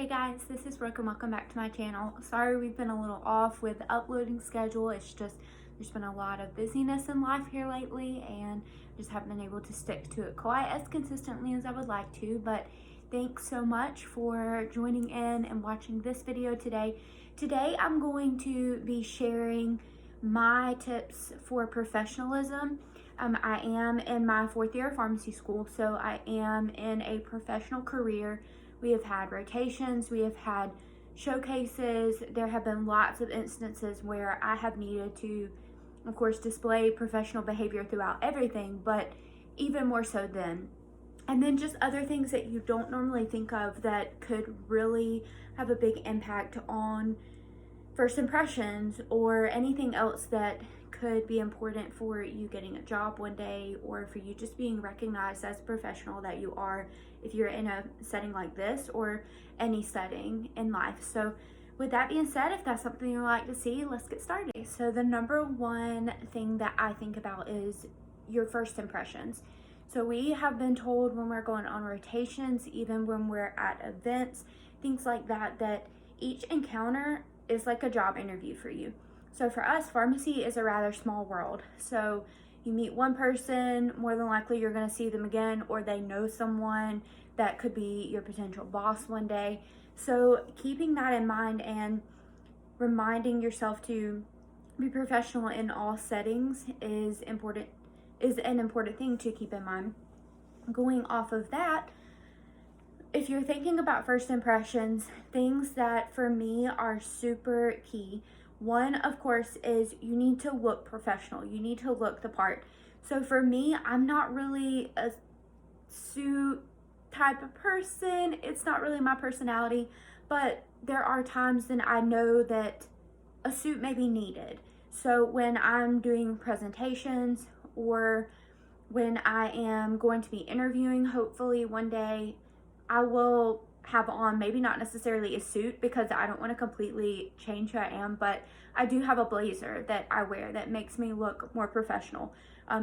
Hey guys, this is Brooke and welcome back to my channel. Sorry we've been a little off with the uploading schedule. It's just there's been a lot of busyness in life here lately and just haven't been able to stick to it quite as consistently as I would like to. But thanks so much for joining in and watching this video today. Today I'm going to be sharing my tips for professionalism. I am in my 4th year of pharmacy school, so I am in a professional career. We have had rotations, we have had showcases. There have been lots of instances where I have needed to, of course, display professional behavior throughout everything, but even more so then. And then just other things that you don't normally think of that could really have a big impact on first impressions or anything else that could be important for you getting a job one day, or for you just being recognized as a professional that you are if you're in a setting like this or any setting in life. So with that being said, if that's something you'd like to see, let's get started. So the number one thing that I think about is your first impressions. So we have been told when we're going on rotations, even when we're at events, things like that, that each encounter is like a job interview for you. So for us, pharmacy is a rather small world. So you meet one person, more than likely you're going to see them again, or they know someone that could be your potential boss one day. So keeping that in mind and reminding yourself to be professional in all settings is an important thing to keep in mind. Going off of that, if you're thinking about first impressions, things that for me are super key. One, of course, is you need to look professional. You need to look the part. So for me, I'm not really a suit type of person. It's not really my personality, but there are times when I know that a suit may be needed. So when I'm doing presentations or when I am going to be interviewing, hopefully one day, I will have on maybe not necessarily a suit because I don't want to completely change who I am, but I do have a blazer that I wear that makes me look more professional.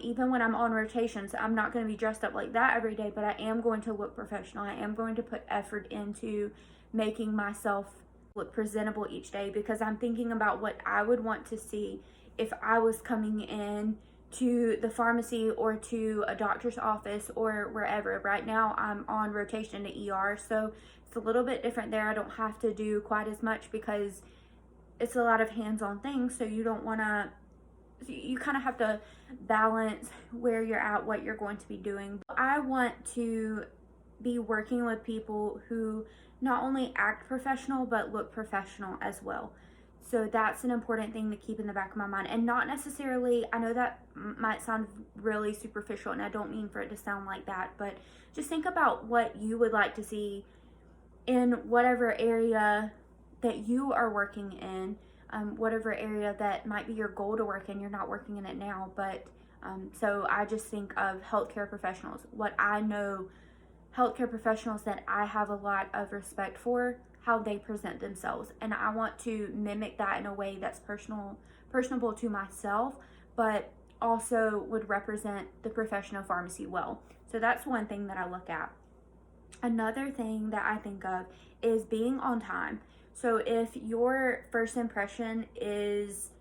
Even when I'm on rotations, I'm not going to be dressed up like that every day, but I am going to look professional. I am going to put effort into making myself look presentable each day because I'm thinking about what I would want to see if I was coming in to the pharmacy or to a doctor's office or wherever. Right now I'm on rotation to ER, so it's a little bit different there. I don't have to do quite as much because it's a lot of hands-on things, so you don't want to, you kind of have to balance where you're at, what you're going to be doing. I want to be working with people who not only act professional but look professional as well. So that's an important thing to keep in the back of my mind, and not necessarily, I know that might sound really superficial and I don't mean for it to sound like that, but just think about what you would like to see in whatever area that you are working in, whatever area that might be your goal to work in. You're not working in it now, but so I just think of healthcare professionals. What I know, healthcare professionals that I have a lot of respect for, how they present themselves, and I want to mimic that in a way that's personable to myself, but also would represent the profession of pharmacy well. So that's one thing that I look at. Another thing that I think of is being on time. So if your first impression is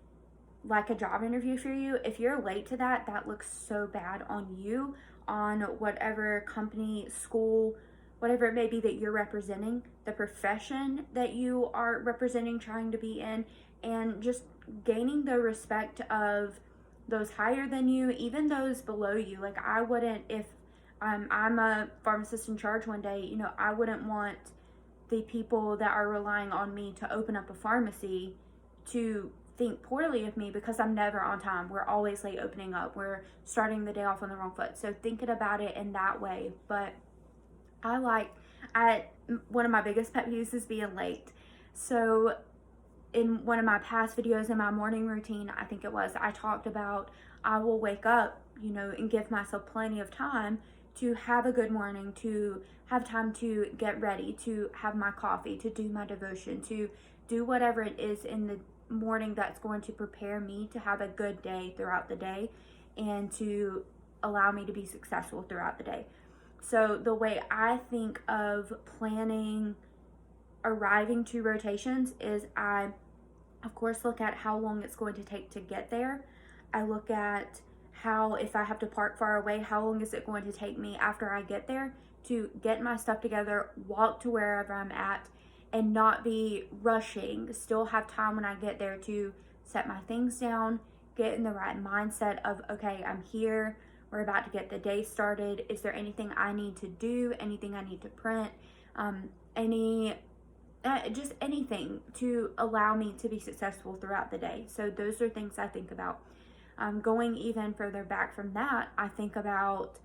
like a job interview for you, if you're late to that, that looks so bad on you, on whatever company, school, whatever it may be that you're representing, the profession that you are representing, trying to be in, and just gaining the respect of those higher than you, even those below you. Like I wouldn't, if I'm a pharmacist in charge one day, you know, I wouldn't want the people that are relying on me to open up a pharmacy to think poorly of me because I'm never on time. We're always late opening up. We're starting the day off on the wrong foot. So thinking about it in that way. But one of my biggest pet peeves is being late. So in one of my past videos in my morning routine, I think it was, I talked about I will wake up, you know, and give myself plenty of time to have a good morning, to have time to get ready, to have my coffee, to do my devotion, to do whatever it is in the morning that's going to prepare me to have a good day throughout the day and to allow me to be successful throughout the day. So the way I think of planning arriving to rotations is I, of course, look at how long it's going to take to get there. I look at how, if I have to park far away, how long is it going to take me after I get there to get my stuff together, walk to wherever I'm at, and not be rushing. Still have time when I get there to set my things down, get in the right mindset of, okay, I'm here, we're about to get the day started. Is there anything I need to do, anything I need to print, just anything to allow me to be successful throughout the day. So those are things I think about. Going even further back from that, I think about,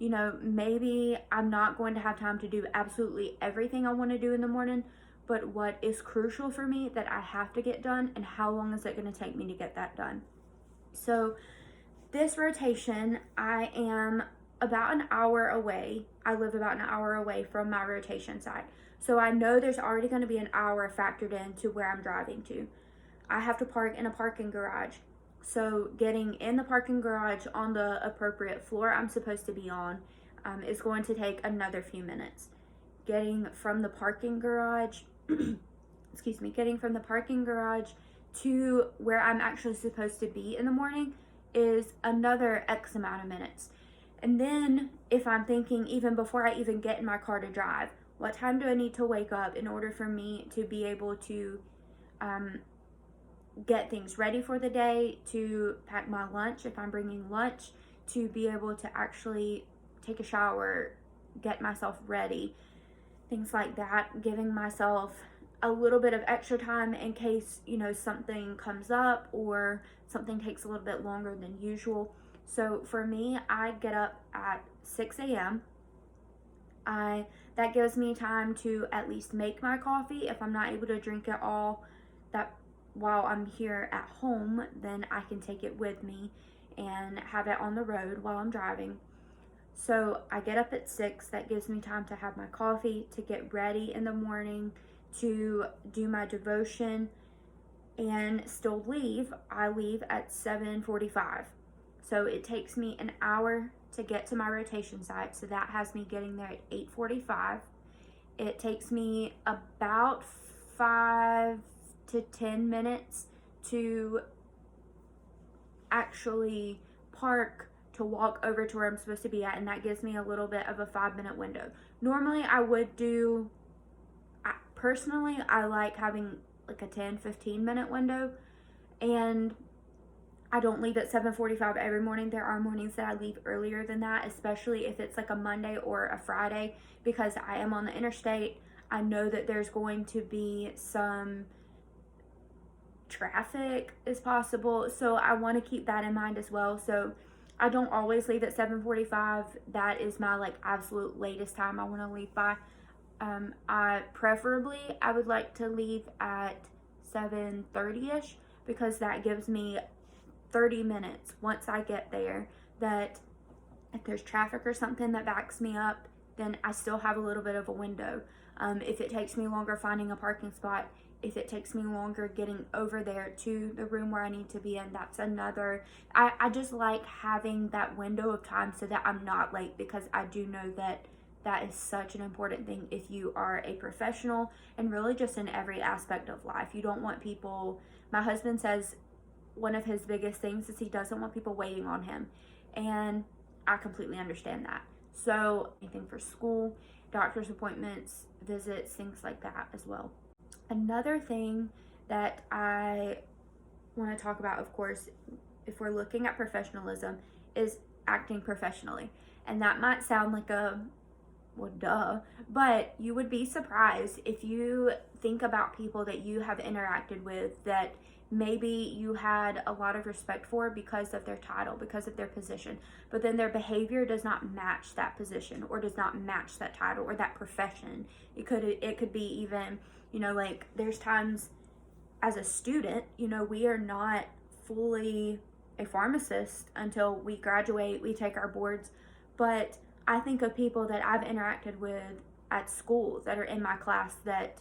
maybe I'm not going to have time to do absolutely everything I want to do in the morning, but what is crucial for me that I have to get done, and how long is it going to take me to get that done? So this rotation, I am about an hour away. I live about an hour away from my rotation site. So I know there's already going to be an hour factored into where I'm driving to. I have to park in a parking garage. So getting in the parking garage on the appropriate floor I'm supposed to be on is going to take another few minutes. Getting from the parking garage, getting from the parking garage to where I'm actually supposed to be in the morning is another X amount of minutes. And then if I'm thinking, even before I even get in my car to drive, what time do I need to wake up in order for me to be able to get things ready for the day, to pack my lunch if I'm bringing lunch, to be able to actually take a shower, get myself ready, things like that. Giving myself a little bit of extra time in case, something comes up or something takes a little bit longer than usual. So for me, I get up at 6 a.m. That gives me time to at least make my coffee. If I'm not able to drink it all that while I'm here at home, then I can take it with me and have it on the road while I'm driving. So I get up at 6. That gives me time to have my coffee, to get ready in the morning, to do my devotion, and still leave. I leave at 7:45. So it takes me an hour to get to my rotation site. So that has me getting there at 8:45. It takes me about 5 to 10 minutes to actually park, to walk over to where I'm supposed to be at, and that gives me a little bit of a 5-minute window. Normally personally, I like having like a 10-15 minute window, and I don't leave at 7:45 every morning. There are mornings that I leave earlier than that, especially if it's like a Monday or a Friday, because I am on the interstate. I know that there's going to be some traffic is possible, so I want to keep that in mind as well. So I don't always leave at 7:45. That is my absolute latest time I want to leave by. I would like to leave at 7:30ish, because that gives me 30 minutes once I get there, that if there's traffic or something that backs me up, then I still have a little bit of a window. If it takes me longer finding a parking spot, if it takes me longer getting over there to the room where I need to be in, that's another. I just like having that window of time so that I'm not late, because I do know that that is such an important thing if you are a professional, and really just in every aspect of life. You don't want people, my husband says one of his biggest things is he doesn't want people waiting on him, and I completely understand that. So anything for school, doctor's appointments, visits, things like that as well. Another thing that I want to talk about, of course, if we're looking at professionalism, is acting professionally. And that might sound like but you would be surprised if you think about people that you have interacted with that maybe you had a lot of respect for because of their title, because of their position, but then their behavior does not match that position, or does not match that title or that profession. It could be even, there's times as a student, we are not fully a pharmacist until we graduate, we take our boards. But I think of people that I've interacted with at school that are in my class that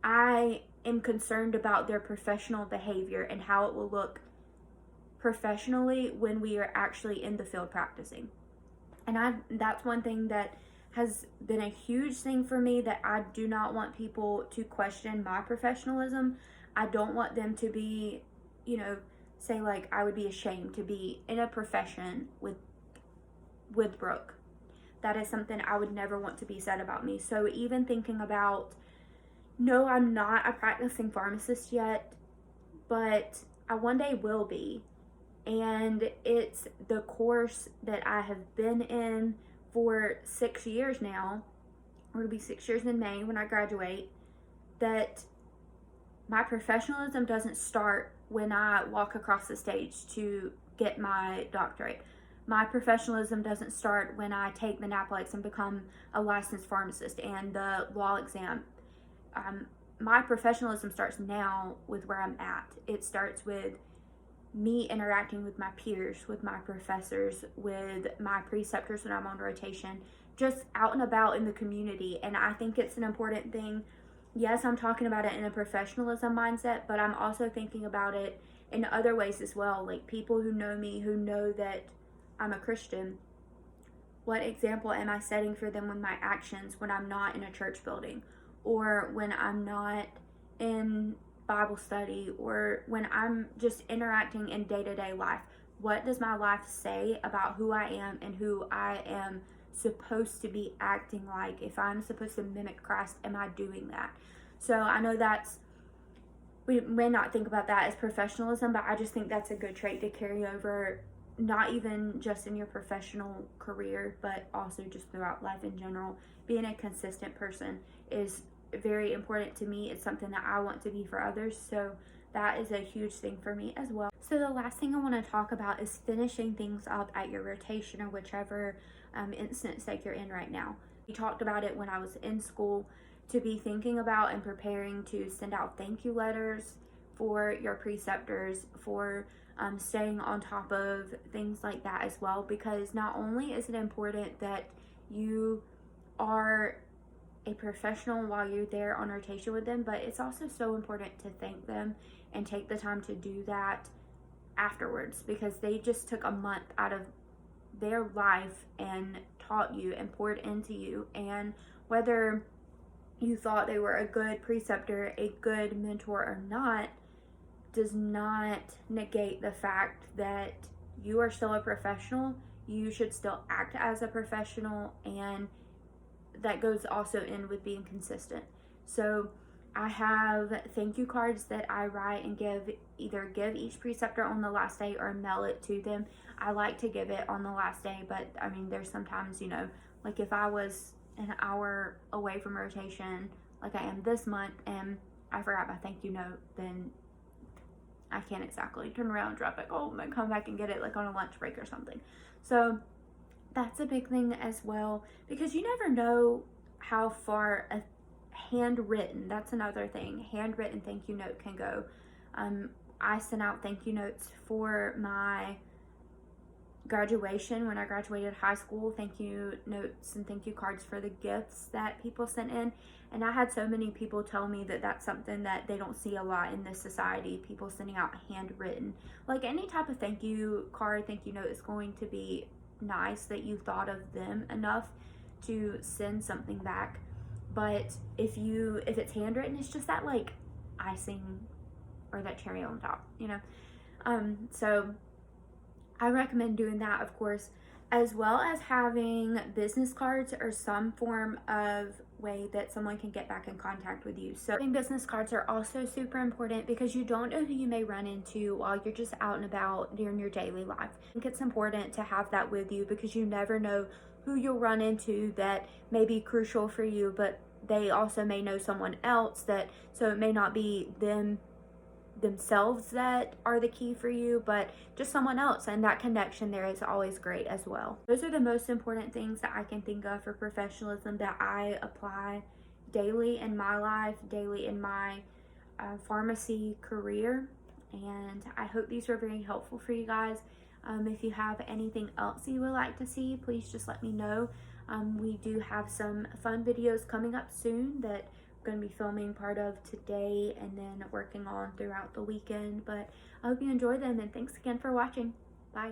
I am concerned about their professional behavior and how it will look professionally when we are actually in the field practicing. And that's one thing that has been a huge thing for me, that I do not want people to question my professionalism. I don't want them to be, say like I would be ashamed to be in a profession with Brooke. That is something I would never want to be said about me. So even thinking about, no, I'm not a practicing pharmacist yet, but I one day will be. And it's the course that I have been in for 6 years now, or it'll be 6 years in May when I graduate, that my professionalism doesn't start when I walk across the stage to get my doctorate. My professionalism doesn't start when I take the NAPLEX and become a licensed pharmacist and the law exam. My professionalism starts now with where I'm at. It starts with me interacting with my peers, with my professors, with my preceptors when I'm on rotation, just out and about in the community. And I think it's an important thing. Yes, I'm talking about it in a professionalism mindset, but I'm also thinking about it in other ways as well. Like people who know me, who know that I'm a Christian, what example am I setting for them with my actions when I'm not in a church building, or when I'm not in Bible study, or when I'm just interacting in day-to-day life? What does my life say about who I am and who I am supposed to be acting like? If I'm supposed to mimic Christ, am I doing that? So I know we may not think about that as professionalism, but I just think that's a good trait to carry over, not even just in your professional career, but also just throughout life in general. Being a consistent person is very important to me. It's something that I want to be for others, so that is a huge thing for me as well. So the last thing I want to talk about is finishing things up at your rotation, or whichever instance that you're in right now. We talked about it when I was in school, to be thinking about and preparing to send out thank you letters for your preceptors, for staying on top of things like that as well, because not only is it important that you are a professional while you're there on rotation with them, but it's also so important to thank them and take the time to do that afterwards, because they just took a month out of their life and taught you and poured into you. And whether you thought they were a good preceptor, a good mentor or not, does not negate the fact that you are still a professional. You should still act as a professional, and that goes also in with being consistent. So I have thank you cards that I write and give each preceptor on the last day or mail it to them. I like to give it on the last day, but I mean, there's sometimes, like if I was an hour away from rotation, like I am this month, and I forgot my thank you note, then I can't exactly turn around and drop it home and come back and get it like on a lunch break or something. So that's a big thing as well, because you never know how far a handwritten, that's another thing, handwritten thank you note can go. I sent out thank you notes for my graduation when I graduated high school, thank you notes and thank you cards for the gifts that people sent in. And I had so many people tell me that that's something that they don't see a lot in this society, people sending out handwritten. Like any type of thank you card, thank you note is going to be nice that you thought of them enough to send something back. But if it's handwritten, it's just that like icing or that cherry on top, so I recommend doing that, of course, as well as having business cards or some form of way that someone can get back in contact with you. So having business cards are also super important, because you don't know who you may run into while you're just out and about during your daily life. I think it's important to have that with you, because you never know who you'll run into that may be crucial for you, but they also may know someone else so it may not be themselves that are the key for you, but just someone else, and that connection there is always great as well. Those are the most important things that I can think of for professionalism that I apply daily in my life, daily in my pharmacy career, and I hope these were very helpful for you guys. If you have anything else you would like to see, please just let me know. We do have some fun videos coming up soon that going to be filming part of today and then working on throughout the weekend, but I hope you enjoy them, and thanks again for watching. Bye.